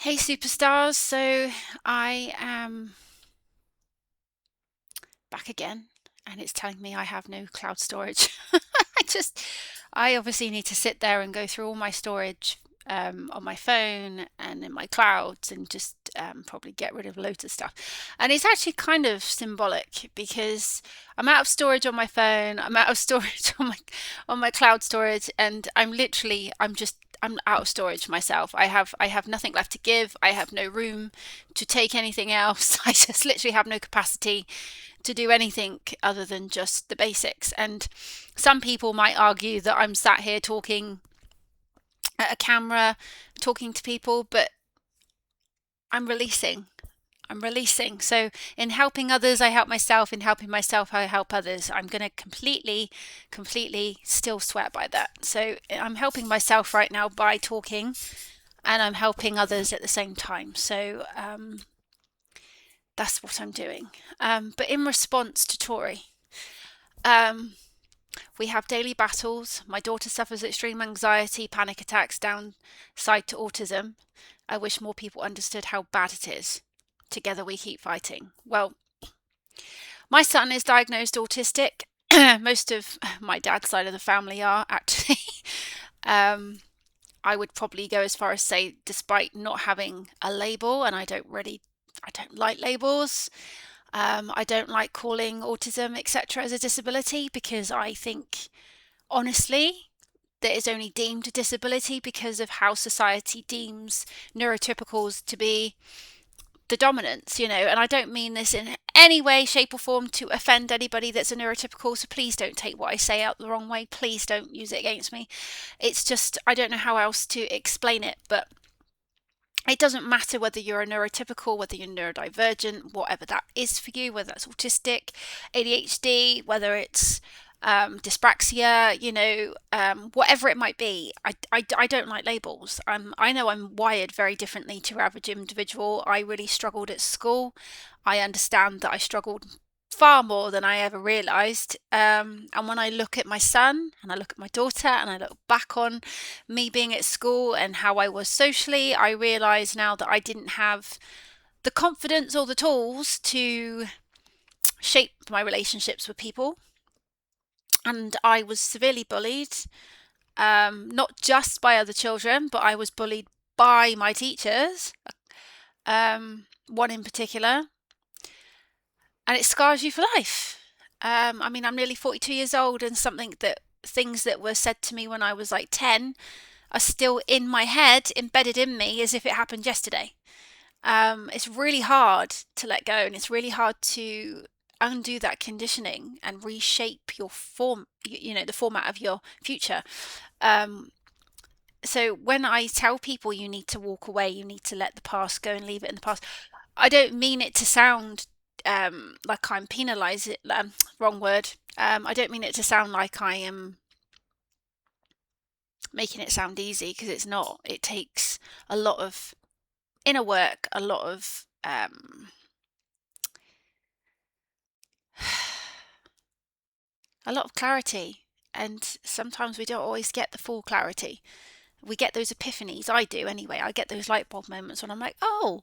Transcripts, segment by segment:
Hey superstars, so I am back again and it's telling me I have no cloud storage. I just, I obviously need to sit there and go through all my storage on my phone and in my clouds and just probably get rid of loads of stuff. And it's actually kind of symbolic because I'm out of storage on my phone, I'm out of storage on my cloud storage, and I'm out of storage myself. I have nothing left to give. I have no room to take anything else. I just literally have no capacity to do anything other than just the basics. And some people might argue that I'm sat here talking at a camera, talking to people, but I'm releasing. I'm releasing. So, in helping others, I help myself. In helping myself, I help others. I'm going to completely still swear by that. So, I'm helping myself right now by talking, and I'm helping others at the same time. So, that's what I'm doing. But in response to Tori, um, we have daily battles. My daughter suffers extreme anxiety, panic attacks, downside to autism. I wish more people understood how bad it is. Together we keep fighting. Well, my son is diagnosed autistic. Most of my dad's side of the family are actually. um, I would probably go as far as say, despite not having a label, and I don't like labels. I don't like calling autism, etc., as a disability because I think, honestly, that is only deemed a disability because of how society deems neurotypicals to be the dominance, and I don't mean this in any way, shape, or form to offend anybody that's a neurotypical, so please don't take what I say out the wrong way. Please don't use it against me. It's just, I don't know how else to explain it, but it doesn't matter whether you're a neurotypical, whether you're neurodivergent, whatever that is for you, whether that's autistic, ADHD, whether it's dyspraxia, whatever it might be. I don't like labels. I know I'm wired very differently to your average individual. I really struggled at school. I understand that I struggled far more than I ever realised. And when I look at my son and I look at my daughter and I look back on me being at school and how I was socially, I realise now that I didn't have the confidence or the tools to shape my relationships with people. And I was severely bullied, not just by other children, but I was bullied by my teachers, one in particular, and it scars you for life. I mean, I'm nearly 42 years old, and things that were said to me when I was like 10 are still in my head, embedded in me as if it happened yesterday. It's really hard to let go, and it's really hard to undo that conditioning and reshape your form, the format of your future. Um, so when I tell people you need to walk away, you need to let the past go and leave it in the past, I don't mean it to sound like I'm penalising, wrong word. I don't mean it to sound like I am making it sound easy because it's not. It takes a lot of inner work, a lot of clarity, and sometimes we don't always get the full clarity. We get those epiphanies. I do anyway. I get those light bulb moments when I'm like, oh,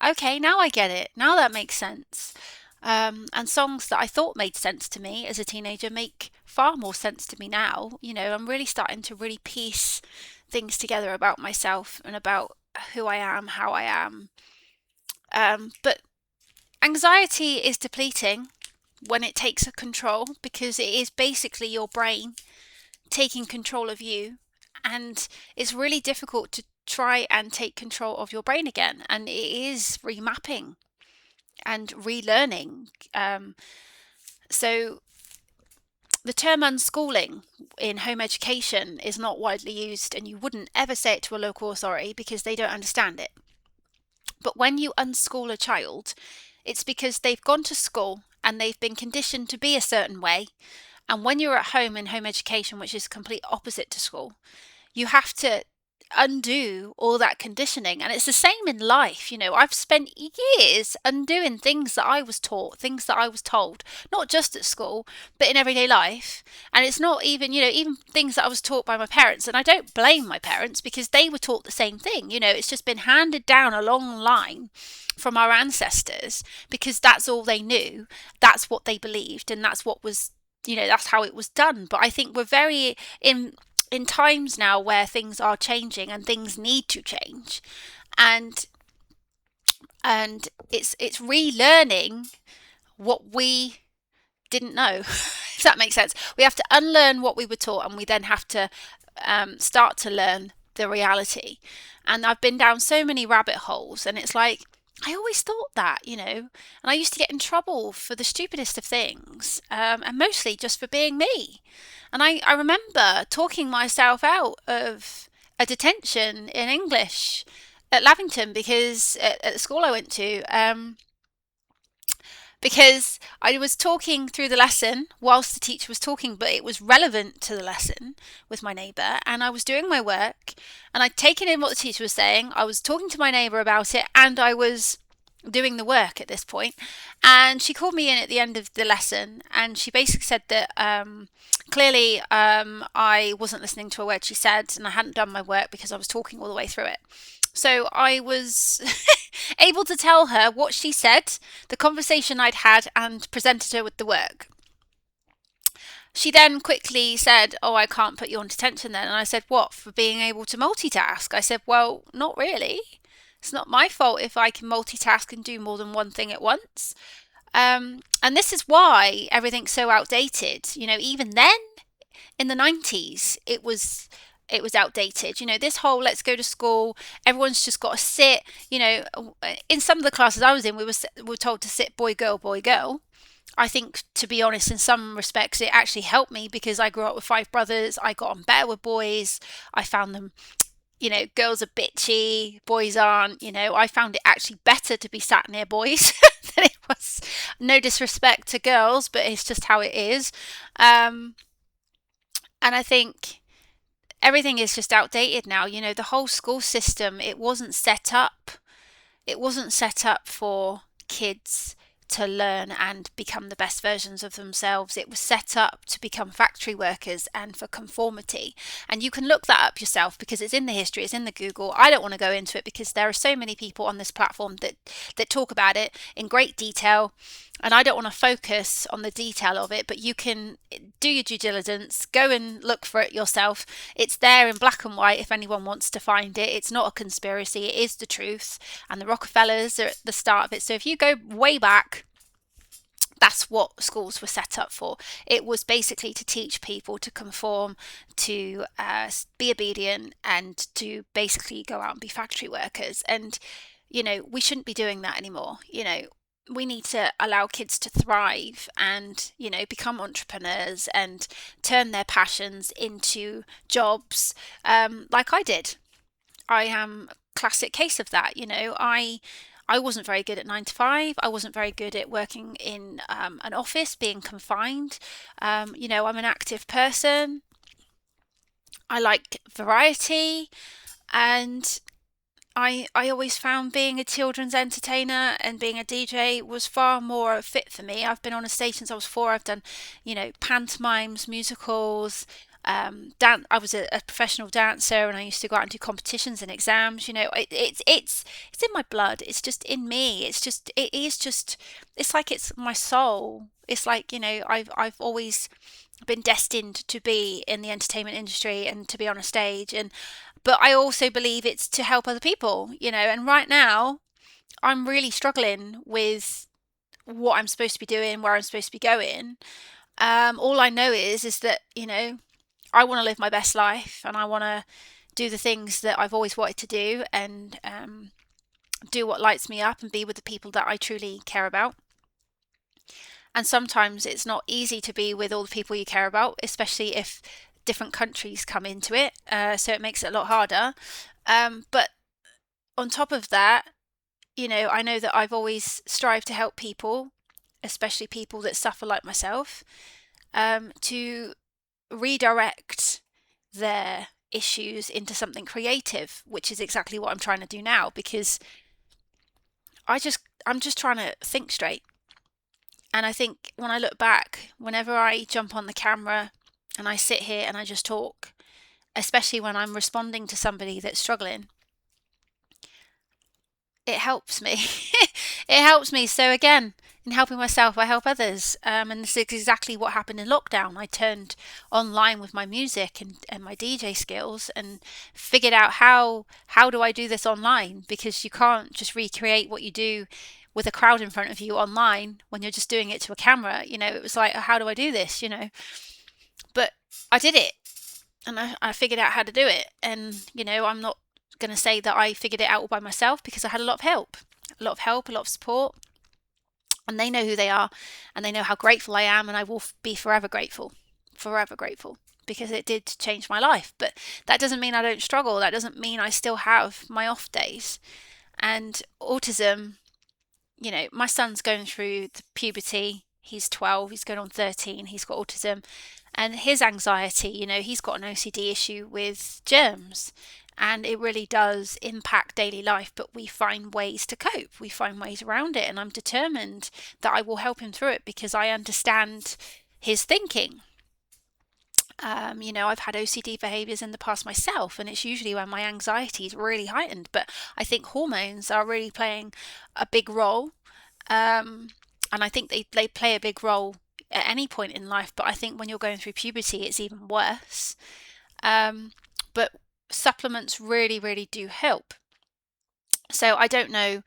okay, now I get it. Now that makes sense. And songs that I thought made sense to me as a teenager make far more sense to me now. I'm really starting to really piece things together about myself and about who I am, how I am. But anxiety is depleting when it takes a control because it is basically your brain taking control of you, and it's really difficult to try and take control of your brain again, and it is remapping and relearning. So the term unschooling in home education is not widely used, and you wouldn't ever say it to a local authority because they don't understand it. But when you unschool a child, it's because they've gone to school and they've been conditioned to be a certain way. And when you're at home in home education, which is complete opposite to school, you have to undo all that conditioning. And it's the same in life. I've spent years undoing things that I was taught, things that I was told, not just at school, but in everyday life. And it's not even, even things that I was taught by my parents. And I don't blame my parents because they were taught the same thing. It's just been handed down a long line from our ancestors because that's all they knew. That's what they believed. And that's what was, that's how it was done. But I think we're very in times now where things are changing and things need to change, and it's relearning what we didn't know. If that makes sense, we have to unlearn what we were taught, and we then have to start to learn the reality. And I've been down so many rabbit holes, and it's like, I always thought that, and I used to get in trouble for the stupidest of things, and mostly just for being me. And I remember talking myself out of a detention in English at Lavington because at the school I went to, because I was talking through the lesson whilst the teacher was talking, but it was relevant to the lesson with my neighbour, and I was doing my work and I'd taken in what the teacher was saying. I was talking to my neighbour about it, and I was doing the work at this point. And she called me in at the end of the lesson, and she basically said that clearly I wasn't listening to a word she said, and I hadn't done my work because I was talking all the way through it. So I was able to tell her what she said, the conversation I'd had, and presented her with the work. She then quickly said, "Oh, I can't put you on detention then." And I said, "What, for being able to multitask?" I said, "Well, not really. It's not my fault if I can multitask and do more than one thing at once." And this is why everything's so outdated. Even then, in the 90s, it was outdated. This whole let's go to school, everyone's just got to sit. In some of the classes I was in, we were told to sit boy, girl, boy, girl. I think, to be honest, in some respects, it actually helped me because I grew up with 5 brothers. I got on better with boys. I found them, girls are bitchy, boys aren't. I found it actually better to be sat near boys than it was. No disrespect to girls, but it's just how it is. And I think everything is just outdated now. The whole school system, it wasn't set up for kids to learn and become the best versions of themselves. It was set up to become factory workers and for conformity. And you can look that up yourself because it's in the history, it's in the Google. I don't want to go into it because there are so many people on this platform that talk about it in great detail, and I don't want to focus on the detail of it, but you can do your due diligence, go and look for it yourself. It's there in black and white if anyone wants to find it. It's not a conspiracy, it is the truth, and the Rockefellers are at the start of it. So if you go way back, that's what schools were set up for. It was basically to teach people to conform, to be obedient, and to basically go out and be factory workers. And, we shouldn't be doing that anymore. We need to allow kids to thrive and, become entrepreneurs and turn their passions into jobs, like I did. I am a classic case of that. I wasn't very good at 9 to 5. I wasn't very good at working in an office, being confined. I'm an active person. I like variety, and I always found being a children's entertainer and being a DJ was far more fit for me. I've been on a stage since I was 4. I've done, pantomimes, musicals. I was a professional dancer, and I used to go out and do competitions and exams. It's in my blood. It's just in me. It's like it's my soul. It's like, I've always been destined to be in the entertainment industry and to be on a stage, but I also believe it's to help other people, and right now I'm really struggling with what I'm supposed to be doing, where I'm supposed to be going. All I know is that, I want to live my best life, and I want to do the things that I've always wanted to do, and do what lights me up and be with the people that I truly care about. And sometimes it's not easy to be with all the people you care about, especially if different countries come into it. So it makes it a lot harder. But on top of that, I know that I've always strived to help people, especially people that suffer like myself, to redirect their issues into something creative, which is exactly what I'm trying to do now, because I'm just trying to think straight. And I think when I look back, whenever I jump on the camera and I sit here and I just talk, especially when I'm responding to somebody that's struggling, it helps me. It helps me. So again, in helping myself, I help others. And this is exactly what happened in lockdown. I turned online with my music and my DJ skills and figured out how do I do this online, because you can't just recreate what you do with a crowd in front of you online when you're just doing it to a camera. It was like, how do I do this? But I did it, and I figured out how to do it. And I'm not going to say that I figured it out all by myself, because I had a lot of help, a lot of support, and they know who they are, and they know how grateful I am, and I will be forever grateful, because it did change my life. But that doesn't mean I don't struggle. That doesn't mean I still have my off days. And autism, my son's going through the puberty. He's 12, he's going on 13, he's got autism. And his anxiety, he's got an OCD issue with germs. And it really does impact daily life, but we find ways to cope. We find ways around it. And I'm determined that I will help him through it, because I understand his thinking. I've had OCD behaviors in the past myself, and it's usually when my anxiety is really heightened. But I think hormones are really playing a big role. And I think they play a big role at any point in life, but I think when you're going through puberty, it's even worse. But supplements really, really do help. So I don't know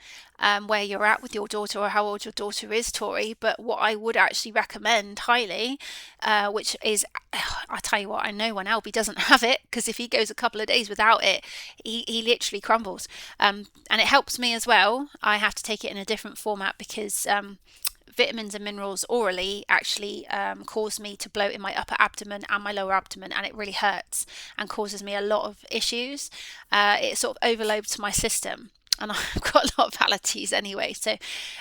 where you're at with your daughter, or how old your daughter is, Tori, but what I would actually recommend highly, which is, I tell you what, I know when Albie doesn't have it, because if he goes a couple of days without it, he literally crumbles. And it helps me as well. I have to take it in a different format, because vitamins and minerals orally actually cause me to bloat in my upper abdomen and my lower abdomen, and it really hurts and causes me a lot of issues. It sort of overloads my system, and I've got a lot of allergies anyway, so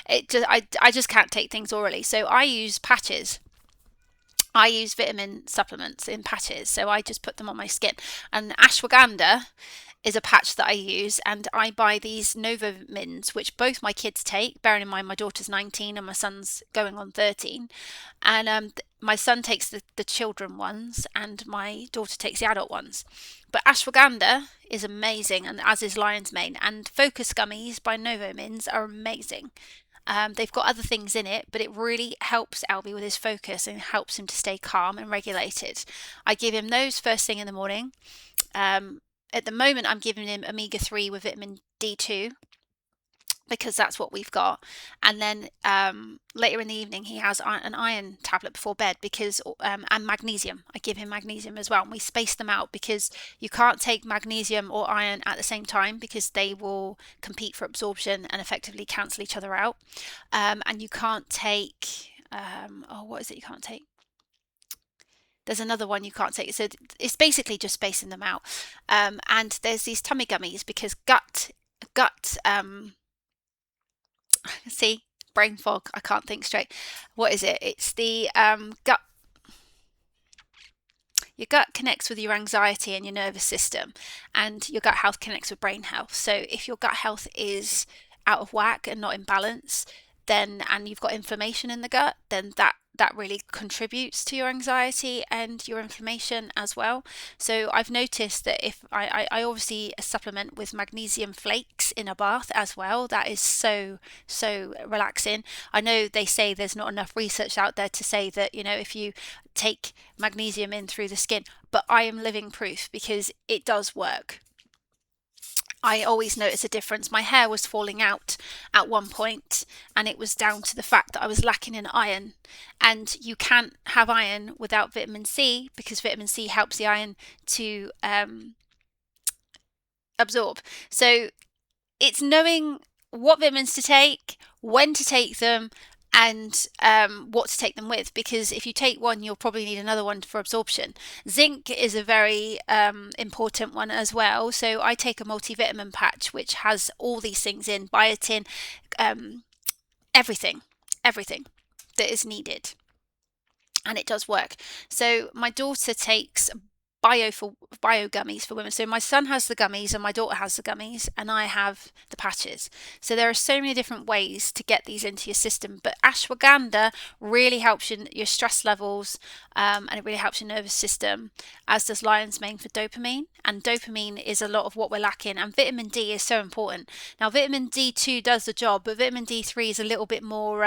I just can't take things orally. So I use patches. I use vitamin supplements in patches, so I just put them on my skin. And ashwagandha is a patch that I use, and I buy these Novamins, which both my kids take, bearing in mind my daughter's 19 and my son's going on 13. And my son takes the children ones, and my daughter takes the adult ones. But ashwagandha is amazing, and as is lion's mane. And focus gummies by Novamins are amazing. They've got other things in it, but it really helps Albie with his focus and helps him to stay calm and regulated. I give him those first thing in the morning. At the moment, I'm giving him omega-3 with vitamin D2, because that's what we've got. And then later in the evening, he has an iron tablet before bed, because and magnesium. I give him magnesium as well, and we space them out, because you can't take magnesium or iron at the same time, because they will compete for absorption and effectively cancel each other out. And you can't take what is it you can't take? There's another one you can't take. So it's basically just spacing them out. And there's these tummy gummies, because gut see, brain fog, I can't think straight. What is it? It's the gut. Your gut connects with your anxiety and your nervous system, and your gut health connects with brain health. So if your gut health is out of whack and not in balance, then, and you've got inflammation in the gut, then that really contributes to your anxiety and your inflammation as well. So I've noticed that if I obviously supplement with magnesium flakes in a bath as well. That is so relaxing. I know they say there's not enough research out there to say that, if you take magnesium in through the skin, but I am living proof, because it does work. I always notice a difference. My hair was falling out at one point, and it was down to the fact that I was lacking in iron. And you can't have iron without vitamin C, because vitamin C helps the iron to absorb. So it's knowing what vitamins to take, when to take them, and what to take them with, because if you take one, you'll probably need another one for absorption. Zinc is a very important one as well. So I take a multivitamin patch, which has all these things in: biotin, everything that is needed, and it does work. So my daughter takes bio gummies for women. So my son has the gummies and my daughter has the gummies and I have the patches. So there are so many different ways to get these into your system. But ashwagandha really helps your stress levels, and it really helps your nervous system, as does lion's mane for dopamine. And dopamine is a lot of what we're lacking. And vitamin D is so important. Now vitamin D2 does the job, but vitamin D3 is a little bit more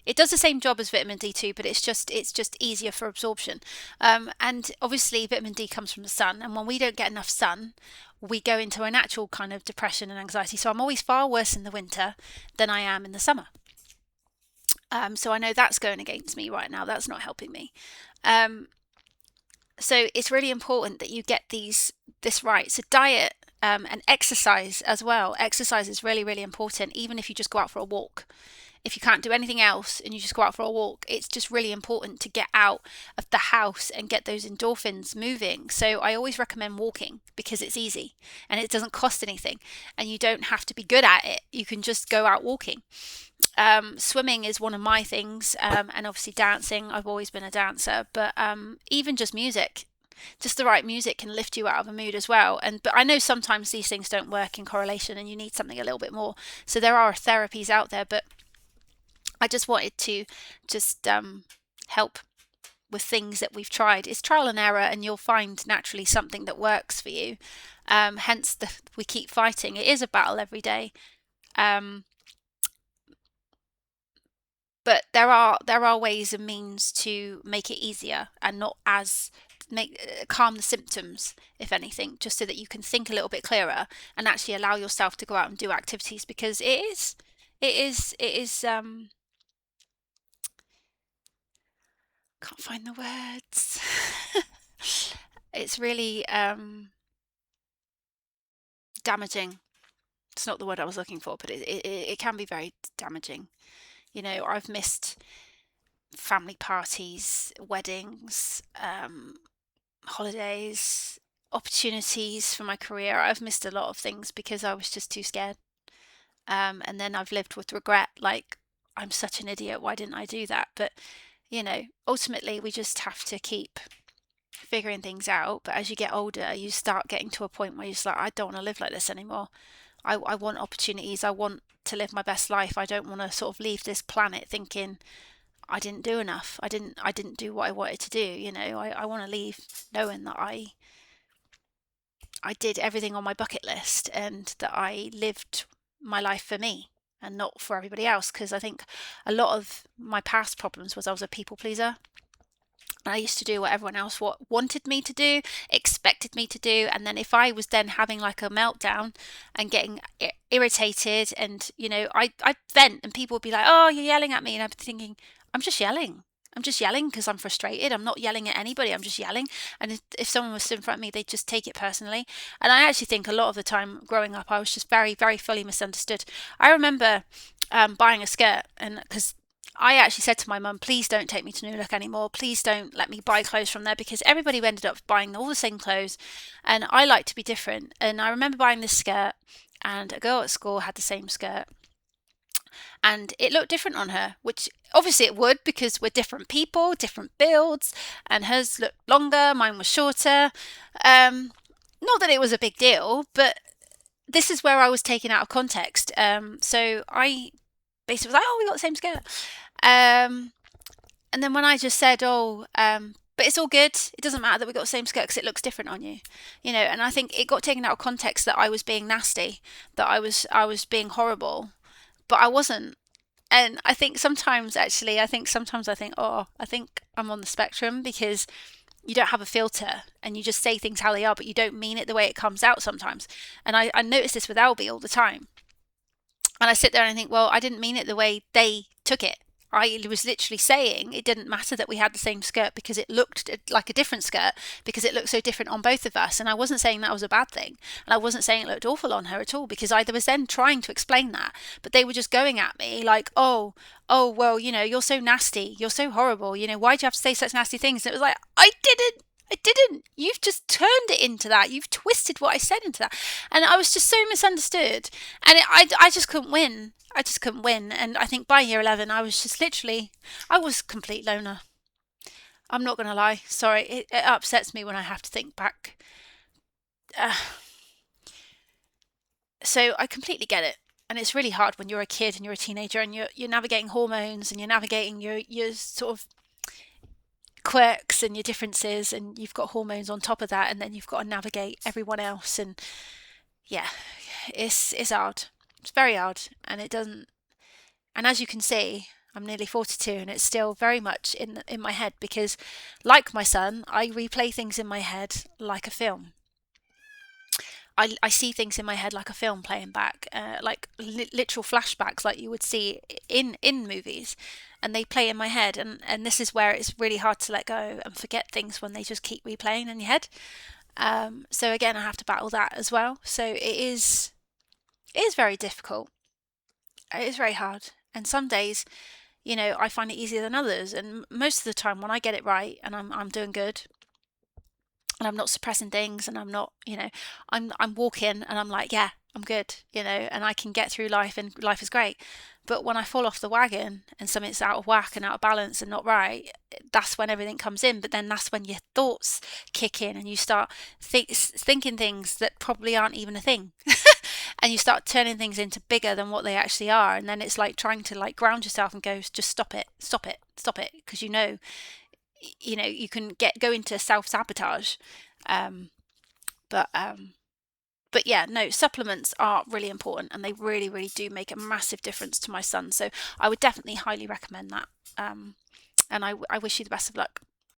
it does the same job as vitamin D2, but it's just easier for absorption. And obviously, vitamin D comes from the sun, and when we don't get enough sun, we go into a natural kind of depression and anxiety. So I'm always far worse in the winter than I am in the summer. So I know that's going against me right now. That's not helping me. Um, so it's really important that you get this right. So diet, and exercise as well. Exercise is really, really important, even if you just go out for a walk. If you can't do anything else and you just go out for a walk, it's just really important to get out of the house and get those endorphins moving. So I always recommend walking because it's easy and it doesn't cost anything and you don't have to be good at it. You can just go out walking. Swimming is one of my things, and obviously dancing. I've always been a dancer, but even just music. Just the right music can lift you out of a mood as well. But I know sometimes these things don't work in correlation and you need something a little bit more. So there are therapies out there, but I just wanted to just help with things that we've tried. It's trial and error, and you'll find naturally something that works for you. Hence, we keep fighting. It is a battle every day, but there are ways and means to make it easier and not as calm the symptoms, if anything, just so that you can think a little bit clearer and actually allow yourself to go out and do activities because it is. Can't find the words. It's really damaging. It's not the word I was looking for, but it can be very damaging. I've missed family parties, weddings, holidays, opportunities for my career. I've missed a lot of things because I was just too scared. And then I've lived with regret, like, I'm such an idiot. Why didn't I do that? But, ultimately, we just have to keep figuring things out. But as you get older, you start getting to a point where you're just like, I don't want to live like this anymore. I want opportunities. I want to live my best life. I don't want to sort of leave this planet thinking I didn't do enough. I didn't do what I wanted to do. I want to leave knowing that I did everything on my bucket list and that I lived my life for me and not for everybody else. Because I think a lot of my past problems was I was a people pleaser. I used to do what everyone else wanted me to do, expected me to do, and then if I was then having like a meltdown and getting irritated, and I'd vent, and people would be like, "Oh, you're yelling at me," and I'm thinking, "I'm just yelling. I'm just yelling because I'm frustrated. I'm not yelling at anybody. I'm just yelling." And if someone was stood in front of me, they'd just take it personally. And I actually think a lot of the time growing up, I was just very, very fully misunderstood. I remember buying a skirt, and because I actually said to my mum, please don't take me to New Look anymore. Please don't let me buy clothes from there because everybody ended up buying all the same clothes and I like to be different. And I remember buying this skirt and a girl at school had the same skirt and it looked different on her, which obviously it would because we're different people, different builds, and hers looked longer, mine was shorter. Not that it was a big deal, but this is where I was taken out of context. So I basically was like, oh, we got the same skirt. And then when I just said, but it's all good. It doesn't matter that we got the same skirt because it looks different on you, And I think it got taken out of context that I was being nasty, that I was being horrible, but I wasn't. And I think sometimes, actually, I think, oh, I think I'm on the spectrum because you don't have a filter and you just say things how they are, but you don't mean it the way it comes out sometimes. And I notice this with Albie all the time. And I sit there and I think, well, I didn't mean it the way they took it. I was literally saying it didn't matter that we had the same skirt because it looked like a different skirt because it looked so different on both of us. And I wasn't saying that was a bad thing. And I wasn't saying it looked awful on her at all because I was then trying to explain that. But they were just going at me like, oh, well, you're so nasty. You're so horrible. Why'd you have to say such nasty things? And it was like, I didn't. You've just turned it into that. You've twisted what I said into that. And I was just so misunderstood. And I just couldn't win. And I think by year 11, I was just literally, I was a complete loner. I'm not going to lie. Sorry, it upsets me when I have to think back. Uh, so I completely get it. And it's really hard when you're a kid and you're a teenager and you're navigating hormones and you're navigating your sort of quirks and your differences, and you've got hormones on top of that, and then you've got to navigate everyone else. And yeah, it's hard. It's very hard, and it doesn't. And as you can see, I'm nearly 42, and it's still very much in my head because, like my son, I replay things in my head like a film. I see things in my head like a film playing back, like literal flashbacks, like you would see in movies, and they play in my head. And this is where it's really hard to let go and forget things when they just keep replaying in your head. So again, I have to battle that as well. So it is very difficult. It is very hard. And some days, I find it easier than others. And most of the time, when I get it right and I'm doing good, and I'm not suppressing things, and I'm not, I'm walking and I'm like, yeah, I'm good, and I can get through life and life is great. But when I fall off the wagon and something's out of whack and out of balance and not right, that's when everything comes in. But then that's when your thoughts kick in and you start thinking things that probably aren't even a thing. And you start turning things into bigger than what they actually are. And then it's like trying to like ground yourself and go, just stop it, stop it, stop it. Because you can go into self-sabotage. um, but um, but yeah, no, supplements are really important, and they really, really do make a massive difference to my son. So I would definitely highly recommend that. And I wish you the best of luck.